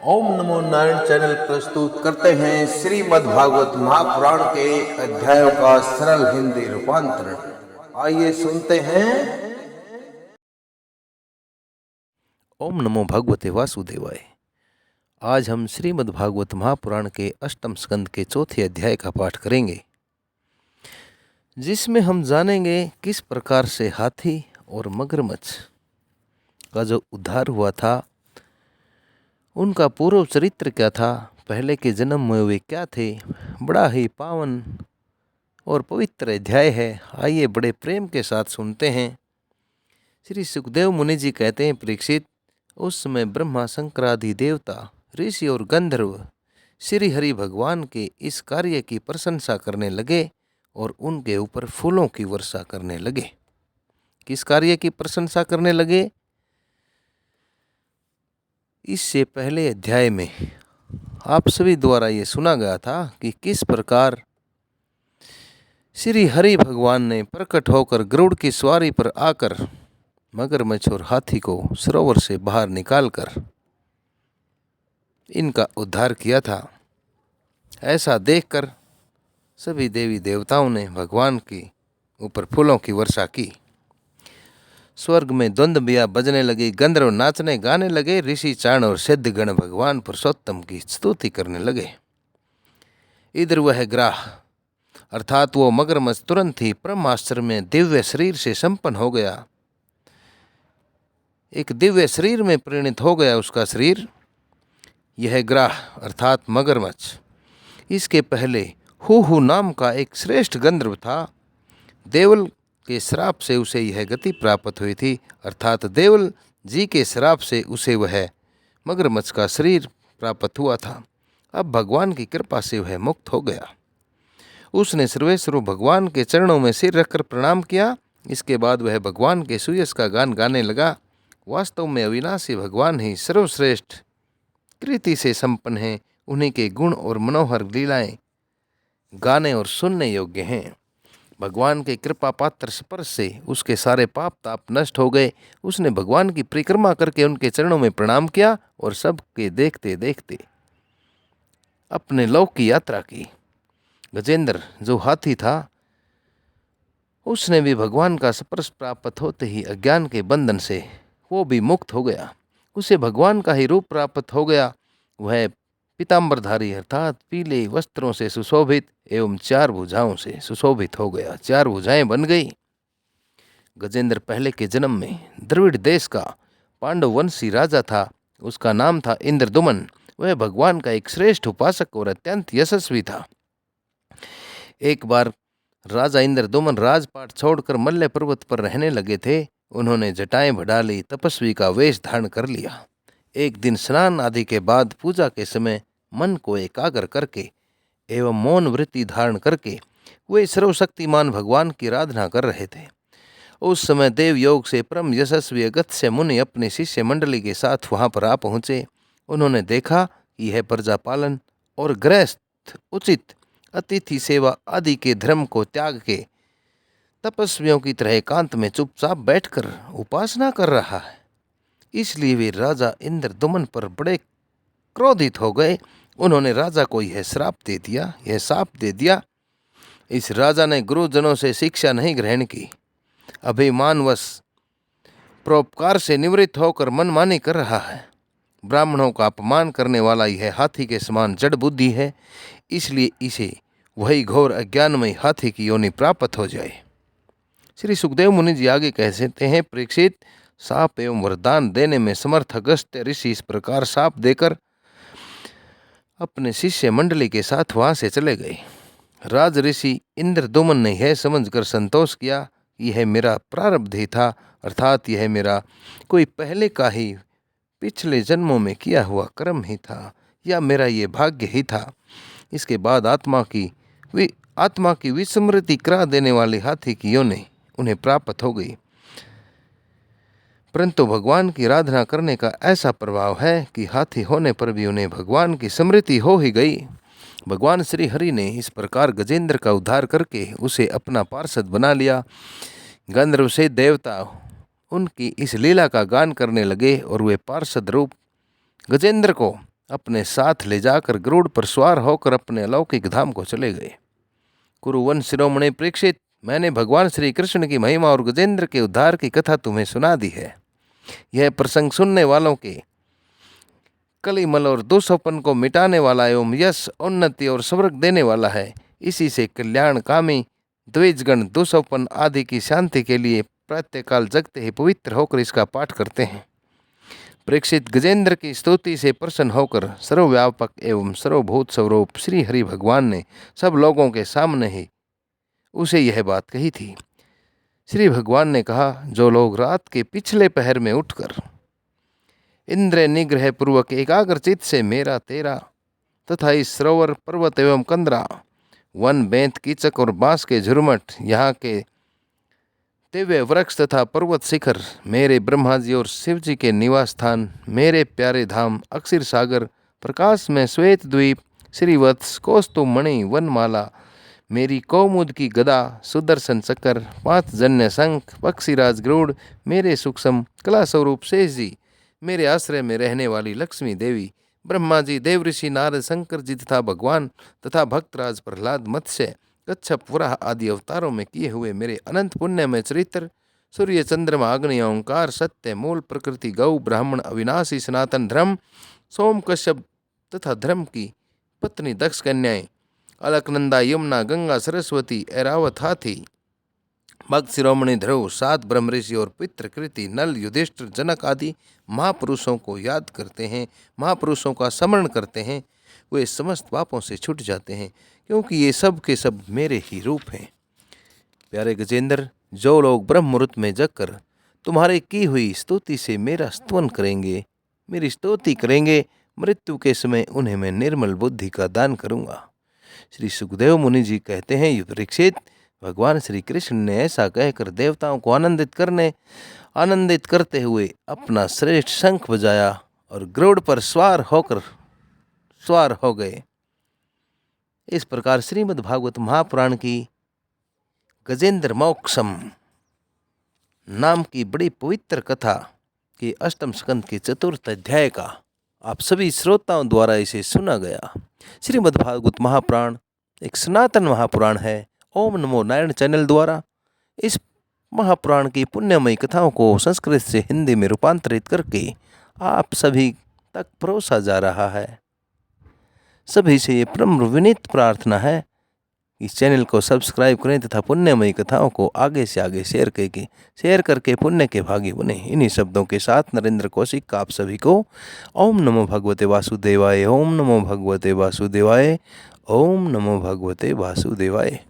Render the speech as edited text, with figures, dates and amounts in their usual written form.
ओम नमो Narayan channel प्रस्तुत करते हैं श्रीमद् भागवत महापुराण के अध्यायों का सरल हिंदी रूपांतरण। आइए सुनते हैं। ओम नमो भगवते वासुदेवाय। आज हम श्रीमद् भागवत महापुराण के अष्टम स्कंद के चौथे अध्याय का पाठ करेंगे, जिसमें हम जानेंगे किस प्रकार से हाथी और मगरमच्छ का जो उद्धार हुआ था, उनका पूर्व चरित्र क्या था, पहले के जन्म में वे क्या थे। बड़ा ही पावन और पवित्र अध्याय है। आइए बड़े प्रेम के साथ सुनते हैं। श्री सुखदेव मुनि जी कहते हैं, परीक्षित, उस समय ब्रह्मा शंकरादि देवता, ऋषि और गंधर्व श्री हरि भगवान के इस कार्य की प्रशंसा करने लगे और उनके ऊपर फूलों की वर्षा करने लगे। किस कार्य की प्रशंसा करने लगे? इससे पहले अध्याय में आप सभी द्वारा ये सुना गया था कि किस प्रकार श्री हरि भगवान ने प्रकट होकर गरुड़ की सवारी पर आकर मगरमच्छ और हाथी को सरोवर से बाहर निकालकर इनका उद्धार किया था। ऐसा देखकर सभी देवी देवताओं ने भगवान के ऊपर फूलों की वर्षा की। स्वर्ग में द्वंद्व बिया बजने लगी, गंधर्व नाचने गाने लगे, ऋषि चारण और सिद्धगण भगवान पुरुषोत्तम की स्तुति करने लगे। इधर वह ग्राह अर्थात वो मगरमच्छ तुरंत ही ब्रह्मास्त्र में दिव्य शरीर से संपन्न हो गया, एक दिव्य शरीर में परिणित हो गया उसका शरीर। यह ग्राह अर्थात मगरमच्छ, इसके पहले हु नाम का एक श्रेष्ठ गंधर्व था। देवल के श्राप से उसे यह गति प्राप्त हुई थी, अर्थात देवल जी के श्राप से उसे वह मगरमच्छ का शरीर प्राप्त हुआ था। अब भगवान की कृपा से वह मुक्त हो गया। उसने सर्वेश्वर भगवान के चरणों में सिर रखकर प्रणाम किया। इसके बाद वह भगवान के सुयश का गान गाने लगा। वास्तव में अविनाशी भगवान ही सर्वश्रेष्ठ कृति से संपन्न हैं। उन्हीं के गुण और मनोहर लीलाएं गाने और सुनने योग्य हैं। भगवान के कृपा पात्र स्पर्श से उसके सारे पाप ताप नष्ट हो गए। उसने भगवान की परिक्रमा करके उनके चरणों में प्रणाम किया और सबके देखते देखते अपने लोक की यात्रा की। गजेंद्र जो हाथी था, उसने भी भगवान का स्पर्श प्राप्त होते ही अज्ञान के बंधन से वो भी मुक्त हो गया। उसे भगवान का ही रूप प्राप्त हो गया। वह पीताम्बरधारी अर्थात पीले वस्त्रों से सुशोभित एवं 4 भुजाओं से सुशोभित हो गया। 4 भुजाएं बन गई। गजेंद्र पहले के जन्म में द्रविड़ देश का पांडव वंशी राजा था। उसका नाम था इंद्रदुमन। वह भगवान का एक श्रेष्ठ उपासक और अत्यंत यशस्वी था। एक बार राजा इंद्रदुमन राजपाट छोड़कर मल्य पर्वत पर रहने लगे थे। उन्होंने जटाएं बढ़ा ली, तपस्वी का वेश धारण कर लिया। एक दिन स्नान आदि के बाद पूजा के समय मन को एकाग्र करके एवं मौन वृत्ति धारण करके वे सर्वशक्तिमान भगवान की आराधना कर रहे थे। उस समय देव योग से परम यशस्वी अगस्त्य मुनि अपने शिष्य मंडली के साथ वहां पर आ पहुंचे। उन्होंने देखा कि यह प्रजा पालन और गृहस्थ उचित अतिथि सेवा आदि के धर्म को त्याग के तपस्वियों की तरह एकांत में चुपचाप बैठकर उपासना कर रहा है। इसलिए वे राजा इंद्रदुमन पर बड़े क्रोधित हो गए। उन्होंने राजा को यह श्राप दे दिया, यह शाप दे दिया। इस राजा ने गुरुजनों से शिक्षा नहीं ग्रहण की, अभिमानवश परोपकार से निवृत्त होकर मनमानी कर रहा है। ब्राह्मणों का अपमान करने वाला यह हाथी के समान जड़ बुद्धि है। इसलिए इसे वही घोर अज्ञानमय हाथी की योनि प्राप्त हो जाए। श्री सुखदेव मुनि जी आगे कहते हैं, परीक्षित, शाप एवं वरदान देने में समर्थ अगस्त्य ऋषि इस प्रकार शाप देकर अपने शिष्य मंडली के साथ वहां से चले गए। राज ऋषि इंद्रदुमन ने यह समझकर संतोष किया, यह मेरा प्रारब्ध ही था, अर्थात यह मेरा कोई पहले का ही पिछले जन्मों में किया हुआ कर्म ही था, या मेरा ये भाग्य ही था। इसके बाद आत्मा की विस्मृति करा देने वाले हाथी की योनि उन्हें प्राप्त हो गई। परंतु भगवान की आराधना करने का ऐसा प्रभाव है कि हाथी होने पर भी उन्हें भगवान की स्मृति हो ही गई। भगवान श्री हरि ने इस प्रकार गजेंद्र का उद्धार करके उसे अपना पार्षद बना लिया। गंधर्व से देवता उनकी इस लीला का गान करने लगे और वे पार्षद रूप गजेंद्र को अपने साथ ले जाकर गरुड़ पर सवार होकर अपने अलौकिक धाम को चले गए। कुरुवन शिरोमणि परीक्षित, मैंने भगवान श्री कृष्ण की महिमा और गजेंद्र के उद्धार की कथा तुम्हें सुना दी है। यह प्रसंग सुनने वालों के कलिमल और दोषोपन को मिटाने वाला एवं यश, उन्नति और स्वर्ग देने वाला है। इसी से कल्याणकामी द्विजगण दोषोपन आदि की शांति के लिए प्रातःकाल जगते ही पवित्र होकर इसका पाठ करते हैं। परीक्षित, गजेंद्र की स्तुति से प्रसन्न होकर सर्वव्यापक एवं सर्वभूत स्वरूप श्री हरि भगवान ने सब लोगों के सामने ही उसे यह बात कही थी। श्री भगवान ने कहा, जो लोग रात के पिछले पहर में उठकर इंद्र निग्रह पूर्वक एकाग्रचित से मेरा तेरा तथा इस सरोवर, पर्वत एवं कंदरा, वन, बेंत, कीचक और बांस के झुरमट, यहाँ के दिव्य वृक्ष तथा पर्वत शिखर, मेरे ब्रह्मा जी और शिव जी के निवास स्थान, मेरे प्यारे धाम, अक्षर सागर, प्रकाश में श्वेत द्वीप, श्रीवत्स, कौस्तुभमणि, वनमाला, मेरी कौमुद की गदा, सुदर्शन चक्र, 5 जन्य शंख, पक्षीराज गरुड़, मेरे सूक्ष्म कला स्वरूप शेष जी, मेरे आश्रय में रहने वाली लक्ष्मी देवी, ब्रह्मा जी, देवऋषि नारद, शंकर जी तथा भगवान तथा भक्तराज प्रहलाद, मत्स्य, कच्छप, वराह आदि अवतारों में किए हुए मेरे अनंत पुण्य में चरित्र, सूर्य, चंद्रमा, अग्नि, ओंकार, सत्य, मूल, प्रकृति, गौ, ब्राह्मण, अविनाशी, सनातन धर्म, सोम, कश्यप तथा धर्म की पत्नी दक्ष कन्याएं, अलकनंदा, यमुना, गंगा, सरस्वती, ऐरावत हाथी, भक्त शिरोमणि ध्रुव, 7 ब्रह्मऋषि और पितृकृति, नल, युधिष्ठिर, जनक आदि महापुरुषों को याद करते हैं, महापुरुषों का स्मरण करते हैं, वे समस्त पापों से छूट जाते हैं, क्योंकि ये सब के सब मेरे ही रूप हैं। प्यारे गजेंद्र, जो लोग ब्रह्म मुहूर्त में जगकर तुम्हारे की हुई स्तुति से मेरा स्तवन करेंगे, मेरी स्तुति करेंगे, मृत्यु के समय उन्हें मैं निर्मल बुद्धि का दान करूँगा। श्री सुखदेव मुनि जी कहते हैं, युद्ध परीक्षित, भगवान श्री कृष्ण ने ऐसा कहकर देवताओं को आनंदित करते हुए अपना श्रेष्ठ शंख बजाया और गरुड़ पर सवार हो गए। इस प्रकार श्रीमद् भागवत महापुराण की गजेंद्र मोक्षम नाम की बड़ी पवित्र कथा के 8वें स्कंद के 4th अध्याय का आप सभी श्रोताओं द्वारा इसे सुना गया। श्रीमद् भागवत महापुराण एक सनातन महापुराण है। ओम नमो नारायण चैनल द्वारा इस महापुराण की पुण्यमयी कथाओं को संस्कृत से हिंदी में रूपांतरित करके आप सभी तक परोसा जा रहा है। सभी से ये परम विनीत प्रार्थना है, इस चैनल को सब्सक्राइब करें तथा पुण्यमयी कथाओं को आगे से आगे शेयर करके पुण्य के भागी बने। इन्हीं शब्दों के साथ नरेंद्र कौशिक का आप सभी को ओम नमो भगवते वासुदेवाय, ओम नमो भगवते वासुदेवाय, ओम नमो भगवते वासुदेवाय।